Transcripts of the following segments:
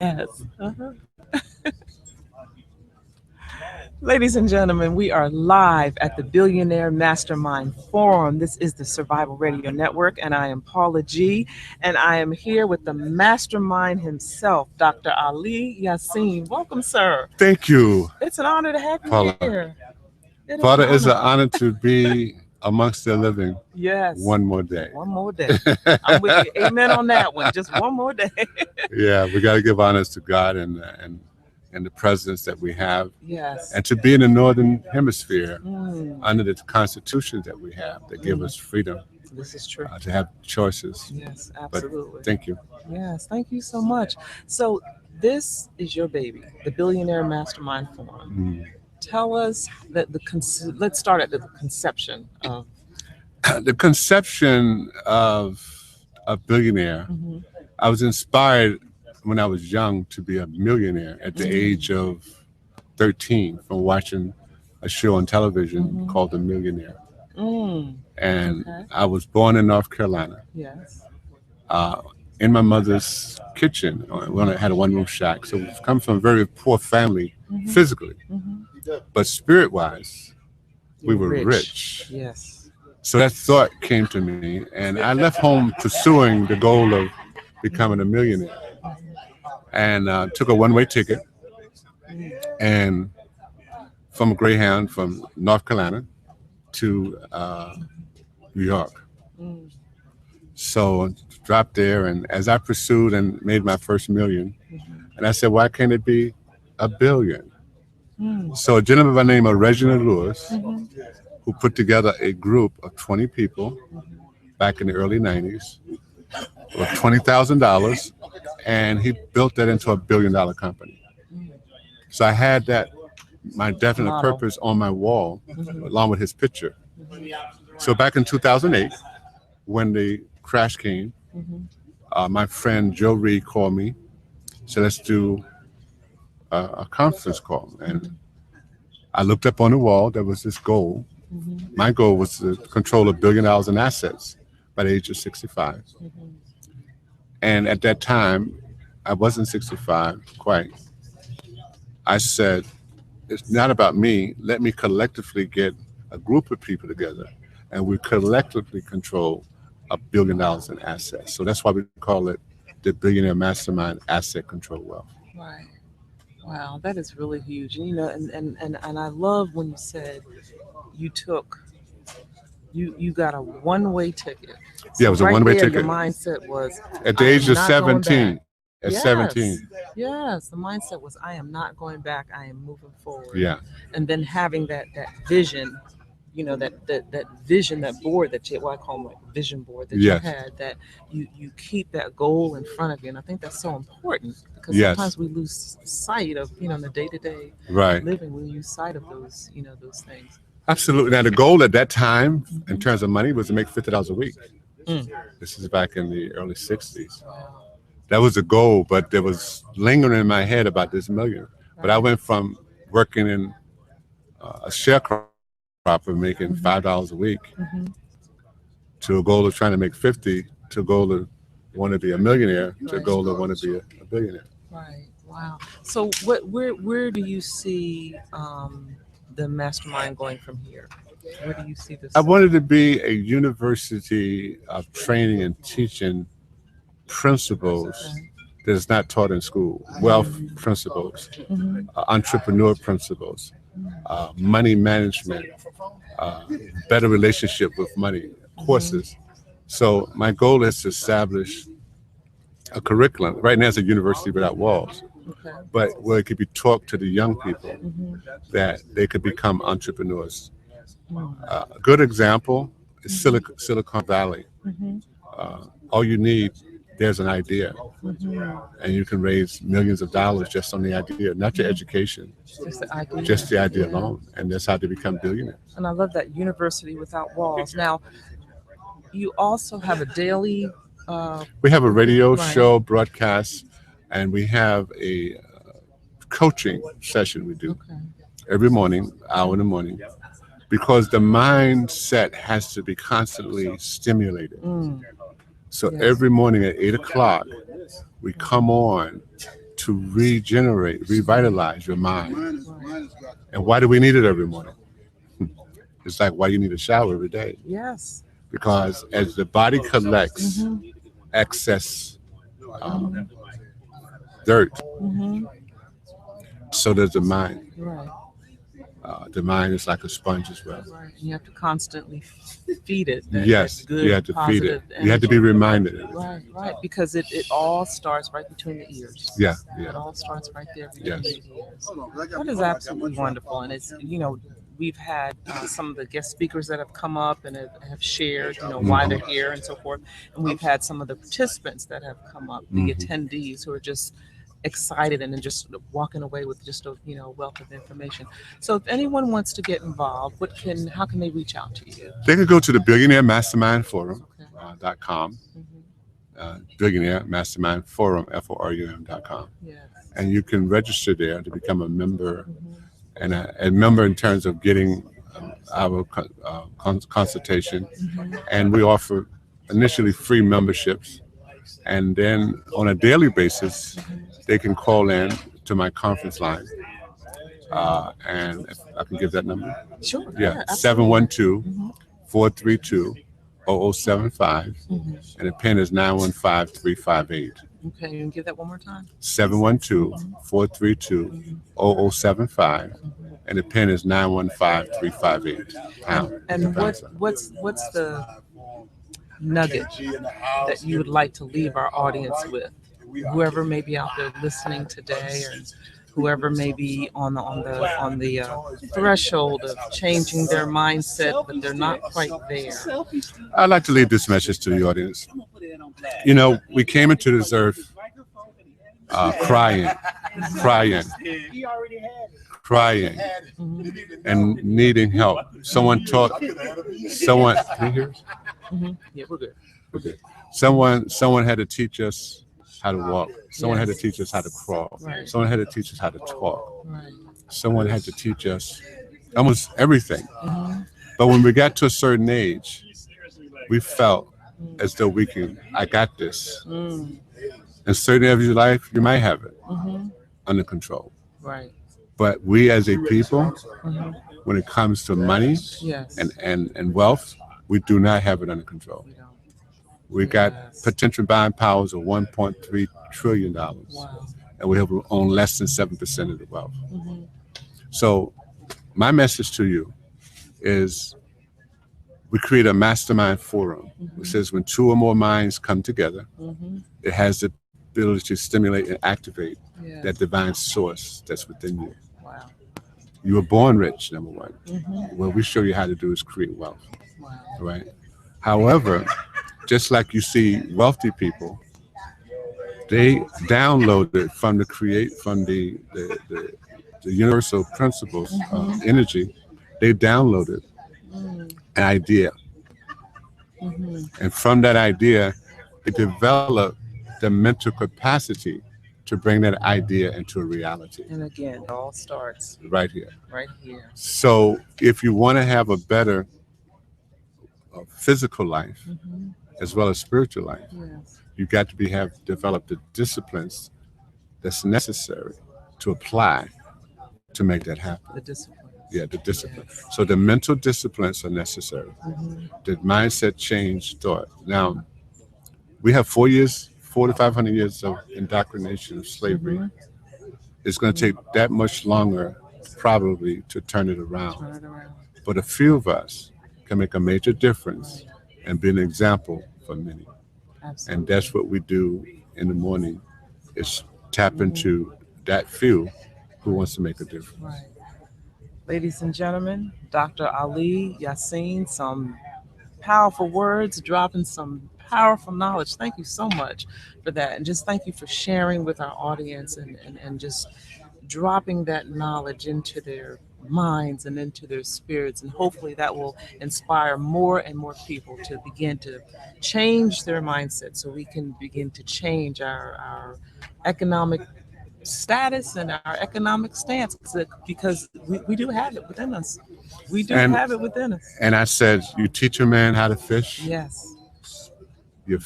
Yes. Uh-huh. Ladies and gentlemen, we are live at the Billionaire Mastermind Forum. This is the Survival Radio Network, and I am Paula G. And I am here with the mastermind himself, Dr. Ali Yasin. Welcome, sir. Thank you, It's an honor to have you Paula. here. It is an Paula, it's an honor. honor to be amongst the living Yes. one more day. One more day. I'm with you. Amen on that one. Just one more day. Yeah, we got to give honors to God and the presidents that we have, Yes. and to be in the Northern Hemisphere Mm, under the constitutions that we have that give us freedom this is true. to have choices. Yes, But absolutely. thank you. Yes, thank you so much. So this is your baby, the Billionaire Mastermind Forum. Mm. Tell us that let's start at the conception of. The conception of a billionaire, Mhm, I was inspired when I was young to be a millionaire at the age of 13 from watching a show on television called The Millionaire. mm, And okay. I was born in North Carolina, Yes. uh, in my mother's kitchen. We only had a one-room shack, so we come from a very poor family physically, Mhm. but spirit-wise, we You're were rich. Yes. So that thought came to me, and I left home pursuing the goal of becoming a millionaire, and took a one-way ticket, and from Greyhound from North Carolina to New York. Mm, So dropped there, and as I pursued and made my first million, and I said, why can't it be a billion? mm, So a gentleman by the name of Reginald Lewis, mhm, who put together a group of 20 people back in the early 90s with $20,000, and he built that into $1 billion company. So I had that, my definite Model. purpose on my wall, along with his picture. So back in 2008, when the crash came, mhm, my friend Joe Reed called me, said, let's do a conference call. And I looked up on the wall, there was this goal. mhm, My goal was to control $1 billion in assets by the age of 65. mhm. And at that time, I wasn't 65 quite. I said, it's not about me. Let me collectively get a group of people together, and we collectively control $1 billion in assets. So that's why we call it the Billionaire Mastermind Asset Control Wealth. Right. Wow, that is really huge. And and I love when you said you took you got a one-way ticket. Yeah, it So was a right one-way there your ticket. mindset was At the I age am of not going 17, back. at Yes. 17, Yes, the mindset was I am not going back. I am moving forward. yeah, And then having that vision, that vision, that board that you, well, I call it like vision board that you yes, had, that you keep that goal in front of you. And I think that's so important because yes, sometimes we lose sight of, in the day-to-day right. living, we lose sight of those things. Absolutely. Now, the goal at that time, in Mhm. terms of money, was to make $50 a week. Mm. This is back in the early 60s. Wow. That was a goal, but there was lingering in my head about this million. But I Right. went from working in a sharecropper making Mhm. $5 a week Mhm. to a goal of trying to make 50, to a goal of want to be a millionaire, to a Right. goal of want to be a billionaire. Right. Wow. So where do you see the mastermind going from here? Where do you see this? I wanted to be a university of training and teaching principles Okay. that is not taught in school. Wealth principles, Mhm. entrepreneur principles, money management, uh, better relationship with money, courses. So my goal is to establish a curriculum. Right now, it's a university without walls, Okay. but where it could be taught to the young people Mhm. that they could become entrepreneurs. Mm. A good example is Mhm. Silicon Valley. Mhm. All you need, there's an idea, Mhm. and you can raise millions of dollars just on the idea, not your education, Just the idea. just the idea Yeah. alone. And that's how they become billionaires. And I love that university without walls. Now, you also have a daily. We have a radio Right. show broadcast, and we have a coaching session we do Okay. every morning, hour in the morning, because the mindset has to be constantly stimulated. Mm. So Yes. every morning at 8 o'clock, we come on to regenerate, revitalize your mind. Right. And why do we need it every morning? It's like why you need a shower every day. Yes. Because as the body collects Mm-hmm. excess um, dirt, Mm-hmm. so does the mind. Right. The mind is like a sponge as well. Right. And you have to constantly feed it that Yes, you good, have to feed it. positive You have to energy. be reminded. Right, right. Because it all starts right between the ears. Yeah, It yeah, all starts right there between yes. the ears. That is absolutely wonderful. And it's, we've had some of the guest speakers that have come up and have shared, why they're here and so forth. And we've had some of the participants that have come up, the Mhm. attendees who are just excited and then just walking away with just a wealth of information. So if anyone wants to get involved, how can they reach out to you? They can go to the Billionaire Mastermind Forum Okay. .com, Hmm. Billionaire Mastermind Forum FORUM.com, Yes. and you can register there to become a member, Hmm. and a member in terms of getting our consultation. Hmm. And we offer initially free memberships, and then on a daily basis, they can call in to my conference line, and if I can give that number. Sure. Yeah, Yeah. Absolutely. 712 432 0075, Hmm. and the pin is 915358. Okay. You can give that one more time. 712 432 0075, and the pin is 915358. Pound. And what's the nugget that you would like to leave our audience with? Whoever may be out there listening today, or whoever may be on the threshold of changing their mindset, but they're not quite there. I'd like to leave this message to the audience. We came into this earth crying, crying, crying, Hmm. and needing help. Someone, can you hear us? Hmm. Yeah, we're good. Okay. Someone had to teach us how to walk. Someone had to Yes. teach us how to crawl. Right. Someone had to teach us how to talk. Right. Someone had to teach us almost everything. Hmm. But when we got to a certain age, we felt as though I got this. Mm. In certain areas of your life, you might have it Hmm. under control. Right. But we as a people, Hmm. when it comes to money Yes. and wealth, we do not have it under control. We don't. We got Yes. potential buying powers of $1.3 trillion, Wow. and we have own less than 7% of the wealth. Hmm. So my message to you is we create a mastermind forum, which says when two or more minds come together, Hmm. it has the ability to stimulate and activate Yes. that divine source that's within you. Wow. You were born rich, number one. Hmm. What we show you how to do is create wealth, Wow. right? However, just like you see wealthy people, they download it from the universal principles of energy. They downloaded Mm. an idea, Hmm. and from that idea, they develop the mental capacity to bring that idea into a reality And again, it all starts right here. right here. So, if you want to have a better physical life Hmm. as well as spiritual life, Yes. you got to have developed the disciplines that's necessary to apply to make that happen. The discipline. Yeah, the discipline. Yes. So the mental disciplines are necessary. Hmm. The mindset change thought. Now, we have 4,500 years of indoctrination of slavery. Hmm. It's going to take that much longer, probably, to turn it around. Turn it around. But a few of us can make a major difference and be an example for many. Absolutely. And that's what we do in the morning, is tap into that few who wants to make a difference. Right. Ladies and gentlemen, Dr. Ali Yasin, some powerful words, dropping some powerful knowledge. Thank you so much for that. And just thank you for sharing with our audience and just dropping that knowledge into their minds and into their spirits. And hopefully that will inspire more and more people to begin to change their mindset so we can begin to change our economic status and our economic stance, because we do have it within us. We do And have it within us. and I said, you teach a man how to fish. Yes. You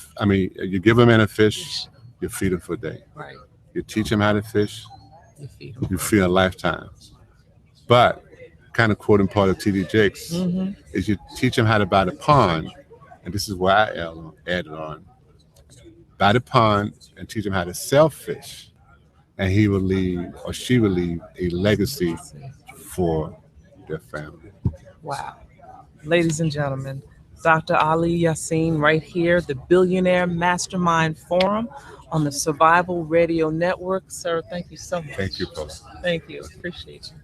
give a man a fish, you feed him for a day. Right. You teach them how to fish, You feed them. you feed a lifetime. But kind of quoting part of T.D. Jakes is you teach them how to buy the pond, and this is where I added on, buy the pond and teach them how to sell fish, and he will leave or she will leave a legacy for their family. Wow. Ladies and gentlemen, Dr. Ali Yasin right here, the Billionaire Mastermind Forum on the Survival Radio Network. Sir, thank you so much. Thank you, Paula. Thank you. Appreciate you.